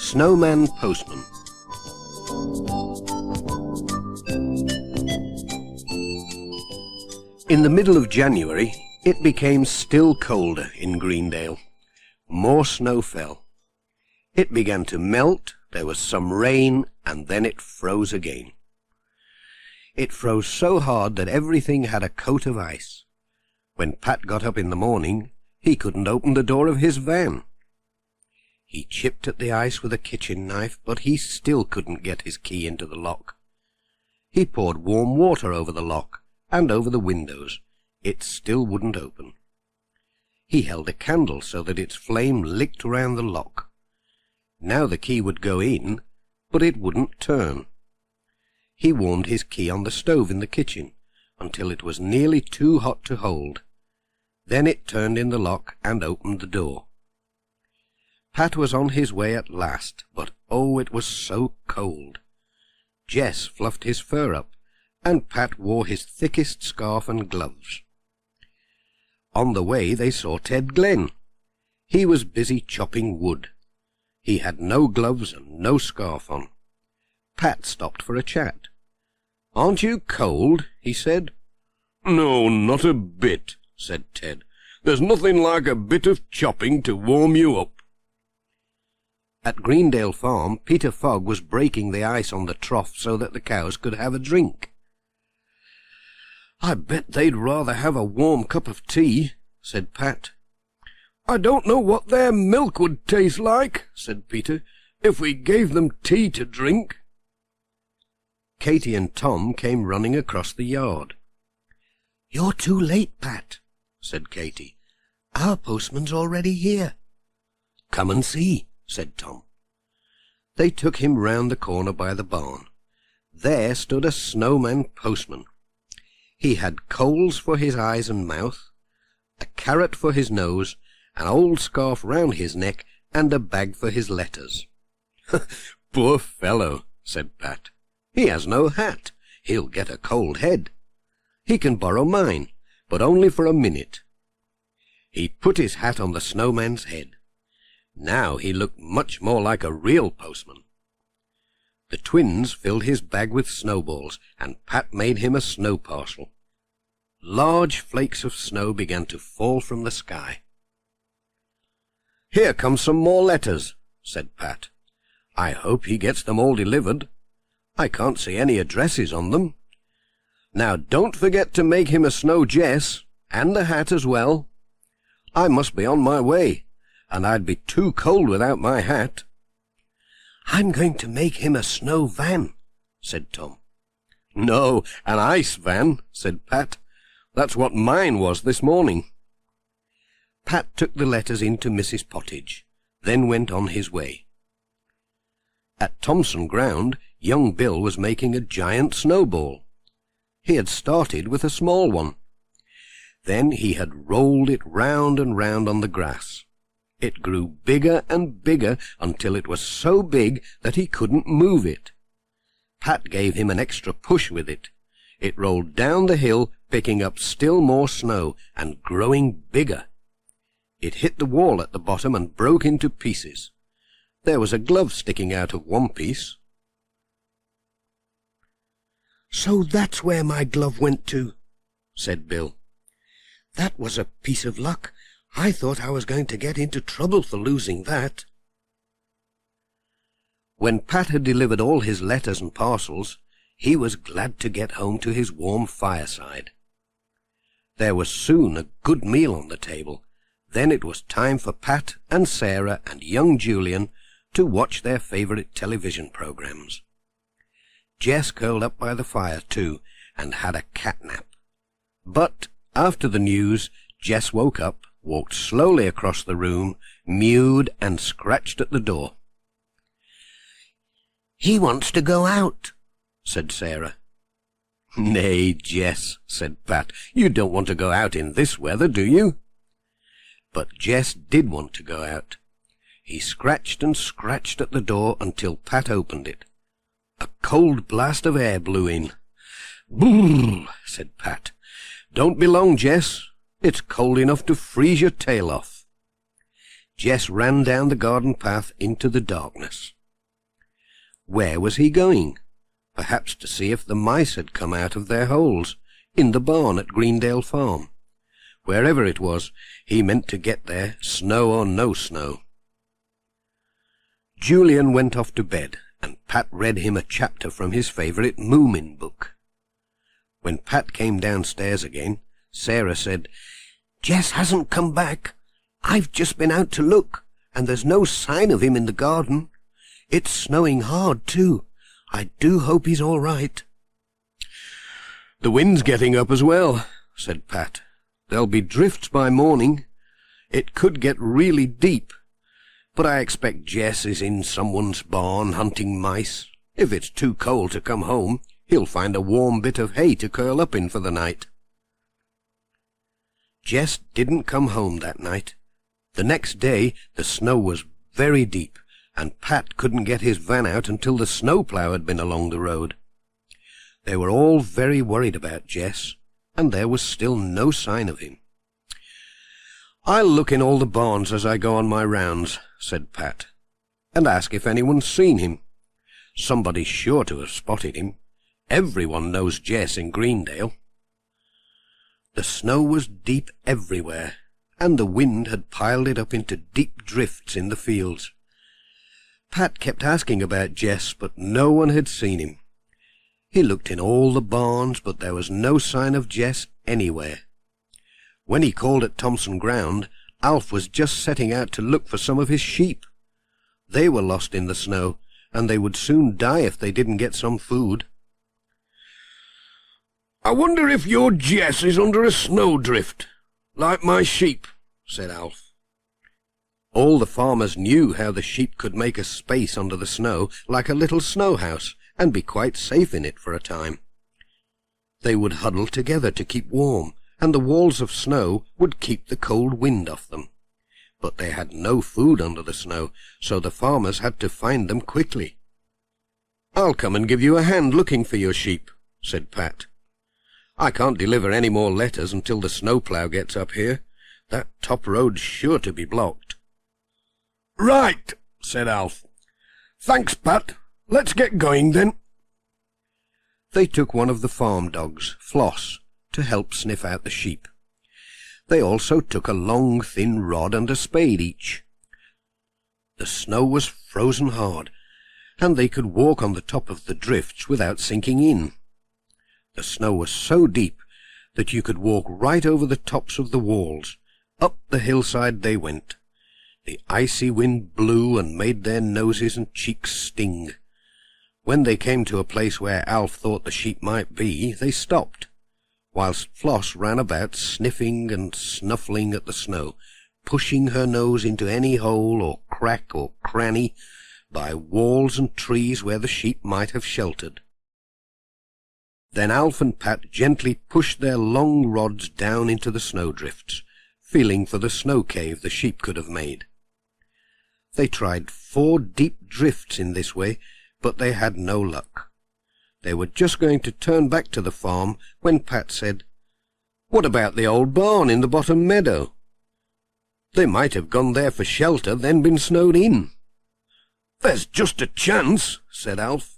Snowman, Postman. In the middle of January, it became still colder in Greendale. More snow fell. It began to melt, there was some rain, and then it froze again. It froze so hard that everything had a coat of ice. When Pat got up in the morning, he couldn't open the door of his van. He chipped at the ice with a kitchen knife, but he still couldn't get his key into the lock. He poured warm water over the lock and over the windows. It still wouldn't open. He held a candle so that its flame licked round the lock. Now the key would go in, but it wouldn't turn. He warmed his key on the stove in the kitchen until it was nearly too hot to hold. Then it turned in the lock and opened the door. Pat was on his way at last, but oh, it was so cold. Jess fluffed his fur up, and Pat wore his thickest scarf and gloves. On the way they saw Ted Glenn. He was busy chopping wood. He had no gloves and no scarf on. Pat stopped for a chat. "Aren't you cold?" he said. "No, not a bit," said Ted. "There's nothing like a bit of chopping to warm you up." At Greendale Farm, Peter Fogg was breaking the ice on the trough so that the cows could have a drink. "I bet they'd rather have a warm cup of tea," said Pat. "I don't know what their milk would taste like," said Peter, "if we gave them tea to drink." Katy and Tom came running across the yard. "You're too late, Pat," said Katy. "Our postman's already here." "Come and see," said Tom. They took him round the corner by the barn. There stood a Snowman postman. He had coals for his eyes and mouth, a carrot for his nose, an old scarf round his neck, and a bag for his letters. "Poor fellow," said Pat. "He has no hat. He'll get a cold head. He can borrow mine, but only for a minute." He put his hat on the Snowman's head. Now he looked much more like a real postman. The twins filled his bag with snowballs, and Pat made him a snow parcel. Large flakes of snow began to fall from the sky. "Here come some more letters," said Pat. "I hope he gets them all delivered. I can't see any addresses on them. Now don't forget to make him a snow Jess, and a hat as well. I must be on my way, and I'd be too cold without my hat." "I'm going to make him a snow van," said Tom. "No, an ice van," said Pat. "That's what mine was this morning." Pat took the letters into Mrs. Pottage, then went on his way. At Thompson Ground, young Bill was making a giant snowball. He had started with a small one. Then he had rolled it round and round on the grass. It grew bigger and bigger until it was so big that he couldn't move it. Pat gave him an extra push with it. It rolled down the hill, picking up still more snow and growing bigger. It hit the wall at the bottom and broke into pieces. There was a glove sticking out of one piece. "So that's where my glove went to," said Bill. "That was a piece of luck. I thought I was going to get into trouble for losing that." When Pat had delivered all his letters and parcels, he was glad to get home to his warm fireside. There was soon a good meal on the table. Then it was time for Pat and Sarah and young Julian to watch their favourite television programs. Jess curled up by the fire too, and had a cat nap. But after the news, Jess woke up, walked slowly across the room, mewed, and scratched at the door. "He wants to go out," said Sarah. "Nay, Jess," said Pat, "you don't want to go out in this weather, do you?" But Jess did want to go out. He scratched and scratched at the door until Pat opened it. A cold blast of air blew in. "Brrr," said Pat. "Don't be long, Jess. It's cold enough to freeze your tail off." Jess ran down the garden path into the darkness. Where was he going? Perhaps to see if the mice had come out of their holes, in the barn at Greendale Farm. Wherever it was, he meant to get there, snow or no snow. Julian went off to bed, and Pat read him a chapter from his favourite Moomin book. When Pat came downstairs again, Sarah said, "Jess hasn't come back. I've just been out to look, and there's no sign of him in the garden. It's snowing hard, too. I do hope he's all right." "The wind's getting up as well," said Pat. "There'll be drifts by morning. It could get really deep. But I expect Jess is in someone's barn hunting mice. If it's too cold to come home, he'll find a warm bit of hay to curl up in for the night." Jess didn't come home that night. The next day the snow was very deep, and Pat couldn't get his van out until the snowplough had been along the road. They were all very worried about Jess, and there was still no sign of him. "I'll look in all the barns as I go on my rounds," said Pat, "and ask if anyone's seen him. Somebody's sure to have spotted him. Everyone knows Jess in Greendale." The snow was deep everywhere, and the wind had piled it up into deep drifts in the fields. Pat kept asking about Jess, but no one had seen him. He looked in all the barns, but there was no sign of Jess anywhere. When he called at Thompson Ground, Alf was just setting out to look for some of his sheep. They were lost in the snow, and they would soon die if they didn't get some food. "I wonder if your Jess is under a snowdrift, like my sheep," said Alf. All the farmers knew how the sheep could make a space under the snow, like a little snow house, and be quite safe in it for a time. They would huddle together to keep warm, and the walls of snow would keep the cold wind off them. But they had no food under the snow, so the farmers had to find them quickly. "I'll come and give you a hand looking for your sheep," said Pat. "I can't deliver any more letters until the snowplough gets up here. That top road's sure to be blocked." "Right," said Alf. "Thanks, Pat. Let's get going, then." They took one of the farm dogs, Floss, to help sniff out the sheep. They also took a long, thin rod and a spade each. The snow was frozen hard, and they could walk on the top of the drifts without sinking in. The snow was so deep that you could walk right over the tops of the walls. Up the hillside they went. The icy wind blew and made their noses and cheeks sting. When they came to a place where Alf thought the sheep might be, they stopped, whilst Floss ran about sniffing and snuffling at the snow, pushing her nose into any hole or crack or cranny by walls and trees where the sheep might have sheltered. Then Alf and Pat gently pushed their long rods down into the snowdrifts, feeling for the snow cave the sheep could have made. They tried 4 deep drifts in this way, but they had no luck. They were just going to turn back to the farm when Pat said, "What about the old barn in the bottom meadow? They might have gone there for shelter, then been snowed in." "There's just a chance," said Alf.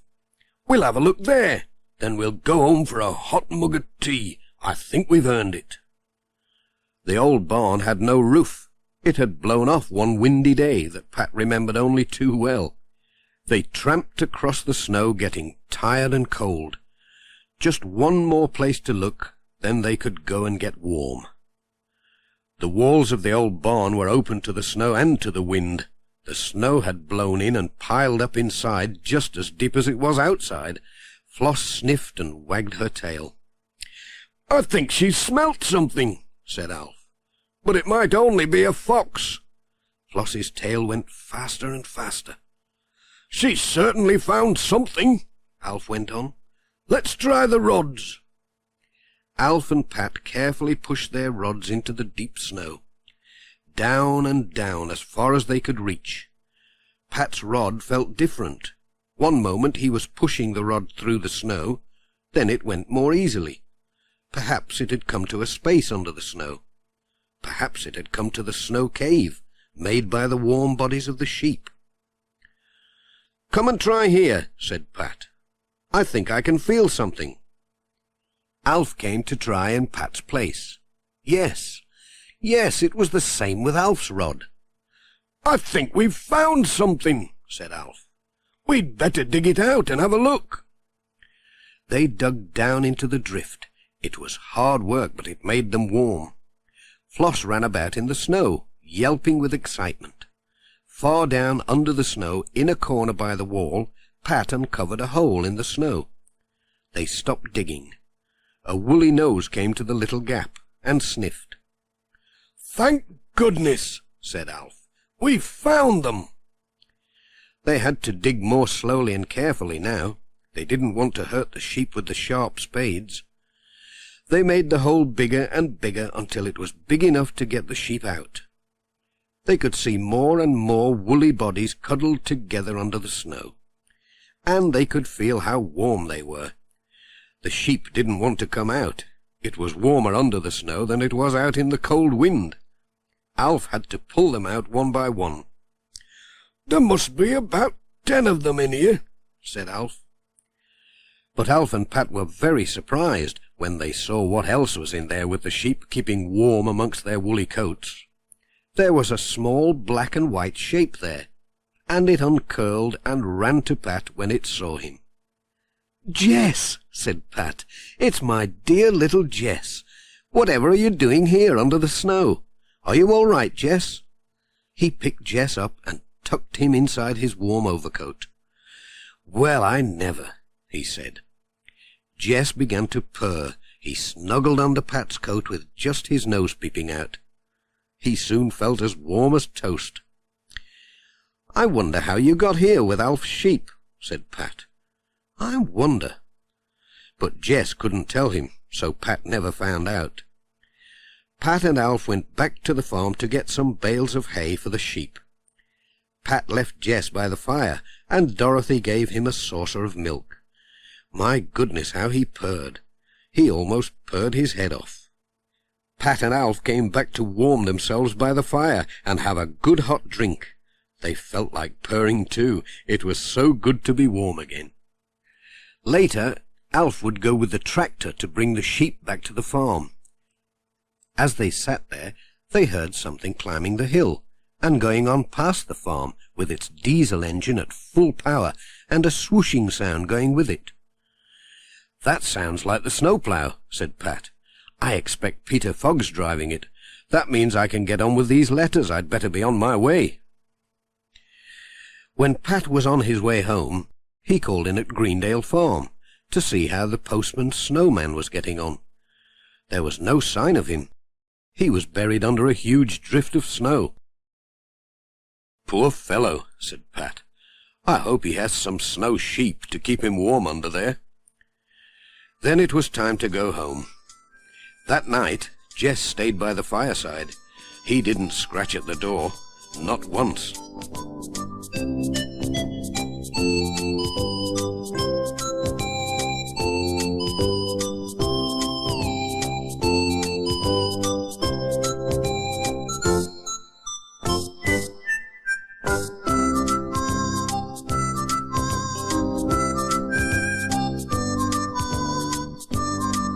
"We'll have a look there. Then we'll go home for a hot mug of tea. I think we've earned it." The old barn had no roof. It had blown off one windy day that Pat remembered only too well. They tramped across the snow, getting tired and cold. Just one more place to look, then they could go and get warm. The walls of the old barn were open to the snow and to the wind. The snow had blown in and piled up inside just as deep as it was outside. Floss sniffed and wagged her tail. "I think she's smelt something," said Alf. "But it might only be a fox." Floss's tail went faster and faster. "She's certainly found something," Alf went on. "Let's try the rods." Alf and Pat carefully pushed their rods into the deep snow. Down and down as far as they could reach. Pat's rod felt different. One moment he was pushing the rod through the snow, then it went more easily. Perhaps it had come to a space under the snow. Perhaps it had come to the snow cave, made by the warm bodies of the sheep. "Come and try here," said Pat. "I think I can feel something." Alf came to try in Pat's place. Yes, it was the same with Alf's rod. "I think we've found something," said Alf. "We'd better dig it out and have a look." They dug down into the drift. It was hard work, but it made them warm. Floss ran about in the snow, yelping with excitement. Far down under the snow, in a corner by the wall, Pat uncovered a hole in the snow. They stopped digging. A woolly nose came to the little gap and sniffed. "Thank goodness," said Alf. "We've found them." They had to dig more slowly and carefully now. They didn't want to hurt the sheep with the sharp spades. They made the hole bigger and bigger until it was big enough to get the sheep out. They could see more and more woolly bodies cuddled together under the snow. And they could feel how warm they were. The sheep didn't want to come out. It was warmer under the snow than it was out in the cold wind. Alf had to pull them out one by one. "There must be about 10 of them in here," said Alf. But Alf and Pat were very surprised when they saw what else was in there with the sheep keeping warm amongst their woolly coats. There was a small black and white shape there, and it uncurled and ran to Pat when it saw him. "Jess," said Pat, "it's my dear little Jess. Whatever are you doing here under the snow? Are you all right, Jess?" He picked Jess up and tucked him inside his warm overcoat. "Well, I never," he said. Jess began to purr. He snuggled under Pat's coat with just his nose peeping out. He soon felt as warm as toast. "I wonder how you got here with Alf's sheep," said Pat. "I wonder." But Jess couldn't tell him, so Pat never found out. Pat and Alf went back to the farm to get some bales of hay for the sheep. Pat left Jess by the fire, and Dorothy gave him a saucer of milk. My goodness, how he purred. He almost purred his head off. Pat and Alf came back to warm themselves by the fire and have a good hot drink. They felt like purring too. It was so good to be warm again. Later, Alf would go with the tractor to bring the sheep back to the farm. As they sat there, they heard something climbing the hill and going on past the farm with its diesel engine at full power and a swooshing sound going with it. "That sounds like the snowplow," said Pat. "I expect Peter Fogg's driving it. That means I can get on with these letters. I'd better be on my way." When Pat was on his way home, he called in at Greendale Farm to see how the postman Snowman was getting on. There was no sign of him. He was buried under a huge drift of snow. "Poor fellow," said Pat. "I hope he has some snow sheep to keep him warm under there." Then it was time to go home. That night, Jess stayed by the fireside. He didn't scratch at the door, not once.